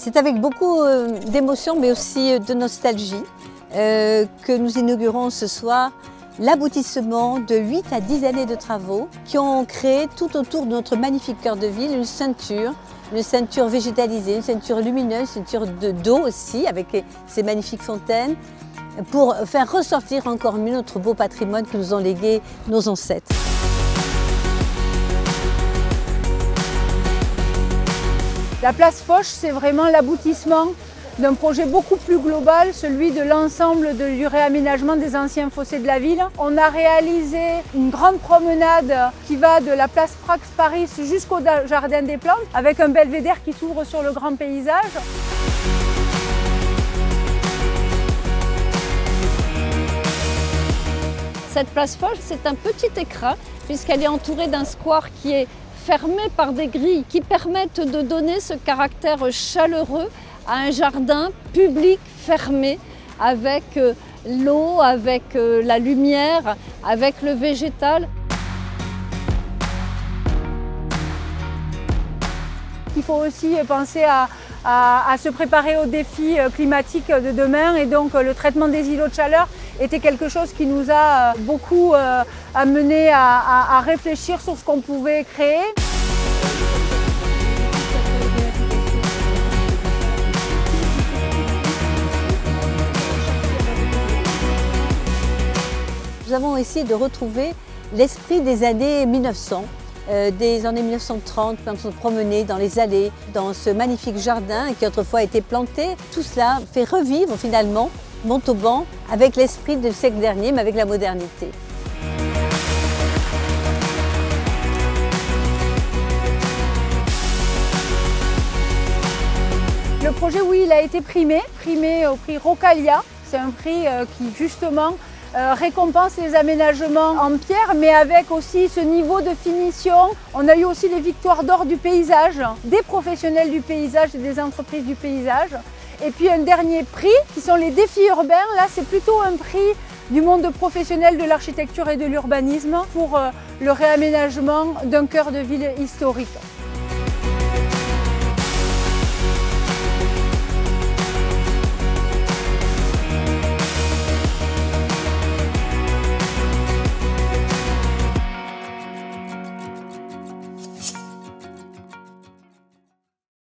C'est avec beaucoup d'émotion mais aussi de nostalgie que nous inaugurons ce soir l'aboutissement de 8 à 10 années de travaux qui ont créé tout autour de notre magnifique cœur de ville une ceinture végétalisée, une ceinture lumineuse, une ceinture d'eau aussi avec ces magnifiques fontaines pour faire ressortir encore mieux notre beau patrimoine que nous ont légué nos ancêtres. La place Foch, c'est vraiment l'aboutissement d'un projet beaucoup plus global, celui de l'ensemble du réaménagement des anciens fossés de la ville. On a réalisé une grande promenade qui va de la place Prax-Paris jusqu'au Jardin des Plantes, avec un belvédère qui s'ouvre sur le grand paysage. Cette place Foch, c'est un petit écrin, puisqu'elle est entourée d'un square qui est fermé par des grilles qui permettent de donner ce caractère chaleureux à un jardin public fermé avec l'eau, avec la lumière, avec le végétal. Il faut aussi penser à se préparer aux défis climatiques de demain et donc le traitement des îlots de chaleur était quelque chose qui nous a beaucoup amené à réfléchir sur ce qu'on pouvait créer. Nous avons essayé de retrouver l'esprit des années 1900. Des années 1930, quand on se promenait dans les allées, dans ce magnifique jardin qui autrefois a été planté. Tout cela fait revivre finalement Montauban avec l'esprit du siècle dernier, mais avec la modernité. Le projet, oui, il a été primé au prix Rocalia. C'est un prix qui justement récompense les aménagements en pierre, mais avec aussi ce niveau de finition. On a eu aussi les victoires d'or du paysage, des professionnels du paysage et des entreprises du paysage. Et puis un dernier prix qui sont les défis urbains. Là, c'est plutôt un prix du monde professionnel de l'architecture et de l'urbanisme pour le réaménagement d'un cœur de ville historique.